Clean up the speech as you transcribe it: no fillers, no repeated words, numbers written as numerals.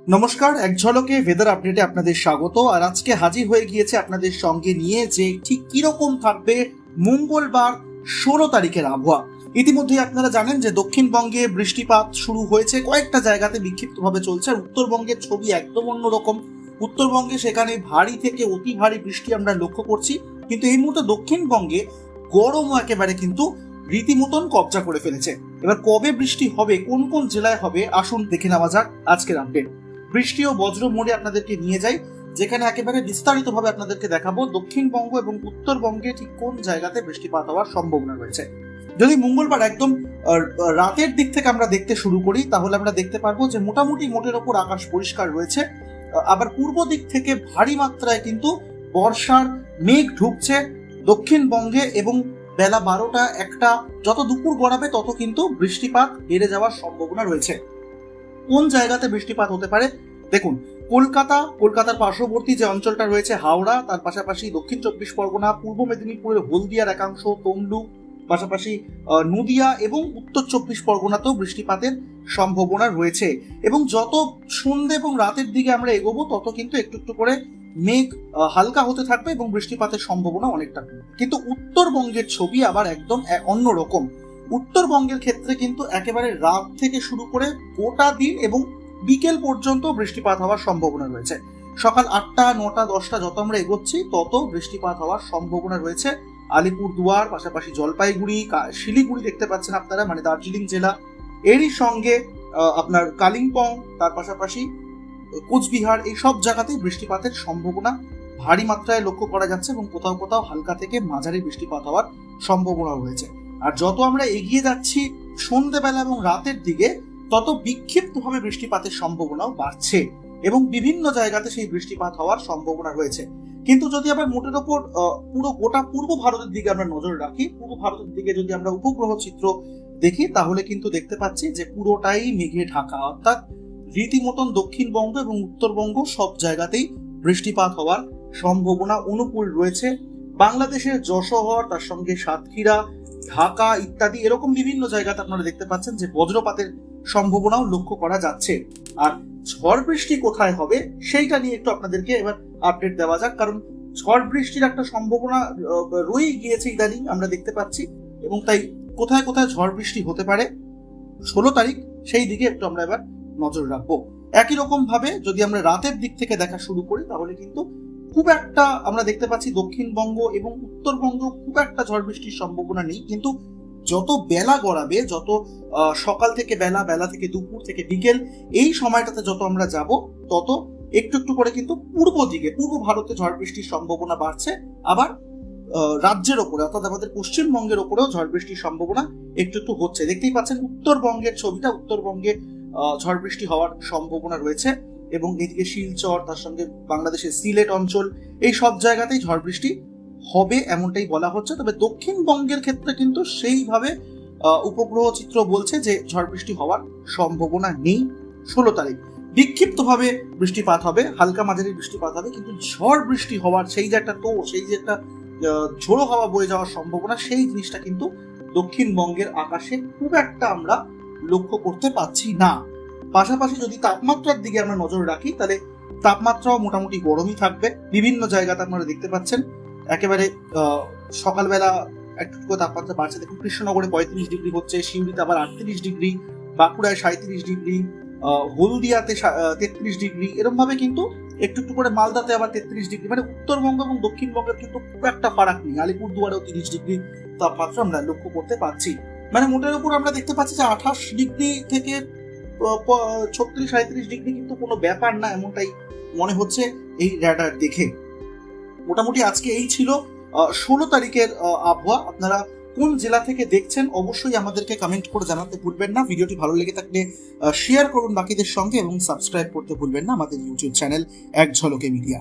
নমস্কার, এক ঝলকে ওয়েদার আপডেটে আপনাদের স্বাগত। আর আজকে হাজির হয়ে গিয়েছে আপনাদের সঙ্গে নিয়ে যে ঠিক কিরকম থাকবে মঙ্গলবার 16 তারিখের আবহাওয়া। ইতিমধ্যেই আপনারা জানেন যে দক্ষিণবঙ্গে বৃষ্টিপাত শুরু হয়েছে, কয়েকটা জায়গাতে বিক্ষিপ্তভাবে চলছে। আর উত্তরবঙ্গের ছবি একদম অন্যরকম। উত্তরবঙ্গে সেখানে ভারী থেকে অতি ভারী বৃষ্টি আমরা লক্ষ্য করছি, কিন্তু এই মুহূর্তে দক্ষিণবঙ্গে গরমও একেবারে কিন্তু রীতিমতন কবজা করে ফেলেছে। এবার কবে বৃষ্টি হবে, কোন কোন জেলায় হবে, আসুন দেখে নেওয়া যাক আজকের আপডেট। বৃষ্টি ও বজ্র মোড়ে আপনাদেরকে নিয়ে যাই, যেখানে একেবারে বিস্তারিতভাবে আপনাদেরকে দেখাবো দক্ষিণবঙ্গ এবং উত্তরবঙ্গে ঠিক কোন জায়গাতে বৃষ্টিপাত হওয়ার সম্ভাবনা রয়েছে। যদি মঙ্গলবার একদম রাতের দিক থেকে আমরা দেখতে শুরু করি, তাহলে আমরা দেখতে পারবো যে মোটামুটি মোটের ওপর আকাশ পরিষ্কার রয়েছে। আবার পূর্ব দিক থেকে ভারী মাত্রায় কিন্তু বর্ষার মেঘ ঢুকছে দক্ষিণবঙ্গে, এবং বেলা 12টা 1টা যত দুপুর গড়াবে তত কিন্তু বৃষ্টিপাত বেড়ে যাওয়ার সম্ভাবনা রয়েছে। কোন জায়গাতে বৃষ্টিপাত হতে পারে দেখুন, কলকাতার পার্শ্ববর্তী যে অঞ্চলটা রয়েছে হাওড়া, তার পাশাপাশি দক্ষিণ 24 পরগনা, পূর্ব মেদিনীপুরের হলদিয়ার একাংশ, তমলুক, পাশাপাশি নদিয়া এবং উত্তর 24 পরগনাতেও বৃষ্টিপাতের সম্ভাবনা রয়েছে। এবং যত সন্ধ্যে এবং রাতের দিকে আমরা এগোবো তত কিন্তু একটু একটু করে মেঘ হালকা হতে থাকবে এবং বৃষ্টিপাতের সম্ভাবনা অনেকটা কমবে। কিন্তু উত্তরবঙ্গের ছবি আবার একদম অন্যরকম। উত্তরবঙ্গের ক্ষেত্রে কিন্তু একেবারে রাত থেকে শুরু করে গোটা দিন এবং বিকেল পর্যন্ত বৃষ্টিপাত হওয়ার সম্ভাবনা রয়েছে। সকাল 8টা 9টা 10টা যত আমরা এগোচ্ছি তত বৃষ্টিপাত হওয়ার সম্ভাবনা রয়েছে। আলিপুরদুয়ার, পাশাপাশি জলপাইগুড়ি, শিলিগুড়ি দেখতে পাচ্ছেন আপনারা, মানে দার্জিলিং জেলা, এরই সঙ্গে আপনার কালিম্পং, তার পাশাপাশি কোচবিহার, এই সব জায়গাতেই বৃষ্টিপাতের সম্ভাবনা ভারী মাত্রায় লক্ষ্য করা যাচ্ছে এবং কোথাও কোথাও হালকা থেকে মাঝারি বৃষ্টিপাত হওয়ার সম্ভাবনা রয়েছে। আর যত আমরা এগিয়ে যাচ্ছি সন্ধ্যেবেলা এবং রাতের দিকে তত বিক্ষিপ্তভাবে বৃষ্টিপাতের সম্ভাবনাও বাড়ছে এবং বিভিন্ন জায়গাতে সেই বৃষ্টিপাত হওয়ার সম্ভাবনা রয়েছে। কিন্তু যদি আবার মোটের ওপর পুরো গোটা পূর্ব ভারতের দিকে আমরা নজর রাখি, পূর্ব ভারতের দিকে যদি আমরা উপগ্রহ চিত্র দেখি, তাহলে কিন্তু দেখতে পাচ্ছি যে পুরোটাই মেঘে ঢাকা, অর্থাৎ রীতিমতন দক্ষিণবঙ্গ এবং উত্তরবঙ্গ সব জায়গাতেই বৃষ্টিপাত হওয়ার সম্ভাবনা অনুকূল রয়েছে। বাংলাদেশের যশোর, তার সঙ্গে সাতক্ষীরা, ঢাকা ইত্যাদি এরকম বিভিন্ন জায়গাতে আপনারা দেখতে পাচ্ছেন যে বজ্রপাতের সম্ভাবনাও লক্ষ্য করা যাচ্ছে। আর ঝড় বৃষ্টি কোথায় হবে সেইটা নিয়ে একটু আপনাদেরকে এবার আপডেট দেওয়া যাক, কারণ ঝড় বৃষ্টির একটা সম্ভাবনা রয়ে গিয়েছে ইদানিং আমরা দেখতে পাচ্ছি, এবং তাই কোথায় কোথায় ঝড় বৃষ্টি হতে পারে 16 তারিখ সেই দিকে একটু আমরা এবার নজর রাখবো। একই রকম ভাবে যদি আমরা রাতের দিক থেকে দেখা শুরু করি, তাহলে কিন্তু খুব একটা আমরা দেখতে পাচ্ছি দক্ষিণবঙ্গ এবং উত্তরবঙ্গ খুব একটা ঝড় বৃষ্টির সম্ভাবনা নেই। কিন্তু যত বেলা গড়াবে, যত সকাল থেকে বেলা, বেলা থেকে দুপুর থেকে বিকেল, এই সময়টাতে যত আমরা যাব তত একটু একটু করে কিন্তু পূর্ব ভারতে ঝড় বৃষ্টির সম্ভাবনা বাড়ছে। আবার রাজ্যের ওপরে অর্থাৎ আমাদের পশ্চিমবঙ্গের ওপরেও ঝড় বৃষ্টির সম্ভাবনা একটু একটু হচ্ছে। দেখতেই পাচ্ছেন উত্তরবঙ্গের ছবিটা, উত্তরবঙ্গে ঝড় বৃষ্টি হওয়ার সম্ভাবনা রয়েছে এবং এদিকে শিলচর, তার সঙ্গে বাংলাদেশের সিলেট অঞ্চল, এই সব জায়গাতেই ঝড় বৃষ্টি হবে এমনটাই বলা হচ্ছে। তবে দক্ষিণবঙ্গের ক্ষেত্রে কিন্তু সেইভাবে উপগ্রহ চিত্র বলছে যে ঝড় বৃষ্টি হওয়ার সম্ভাবনা নেই 16 তারিখ। বিক্ষিপ্তভাবে বৃষ্টিপাত হবে, হালকা মাঝারি বৃষ্টিপাত হবে, কিন্তু ঝড় বৃষ্টি হওয়ার সেই যে একটা ঝোড়ো হাওয়া বয়ে যাওয়ার সম্ভাবনা, সেই জিনিসটা কিন্তু দক্ষিণবঙ্গের আকাশে খুব একটা আমরা লক্ষ্য করতে পাচ্ছি না। পাশাপাশি যদি তাপমাত্রার দিকে আমরা নজর রাখি, তাহলে তাপমাত্রাও মোটামুটি গরমই থাকবে। বিভিন্ন জায়গাতে আপনারা দেখতে পাচ্ছেন একেবারে সকালবেলা একটু তাপমাত্রা বাড়ছে। দেখুন, কৃষ্ণনগরে 35 ডিগ্রি হচ্ছে, সিউড়িতে আবার 38 ডিগ্রি, বাঁকুড়ায় 37 ডিগ্রি, হলদিয়াতে 33 ডিগ্রি, এরকম ভাবে কিন্তু একটু একটু করে মালদাতে আবার 33 ডিগ্রি। মানে উত্তরবঙ্গ এবং দক্ষিণবঙ্গের কিন্তু খুব একটা ফারাক নেই। আলিপুরদুয়ারেও 30 ডিগ্রি তাপমাত্রা আমরা লক্ষ্য করতে পারছি। মানে মোটের উপর আমরা দেখতে পাচ্ছি যে 28 ডিগ্রি থেকে 36-37 ডিগ্রি কিন্তু কোনো ব্যাপার না, এমনটাই মনে হচ্ছে এই র্যাডার দেখে। মোটামুটি আজকে এই ছিল 16 তারিখের আবহাওয়া। আপনারা কোন জেলা থেকে দেখছেন অবশ্যই আমাদেরকে কমেন্ট করে জানাতে ভুলবেন না। ভিডিওটি ভালো লেগে থাকলে শেয়ার করুন বাকিদের সঙ্গে এবং সাবস্ক্রাইব করতে ভুলবেন না আমাদের ইউটিউব চ্যানেল এক ঝলকে মিডিয়া।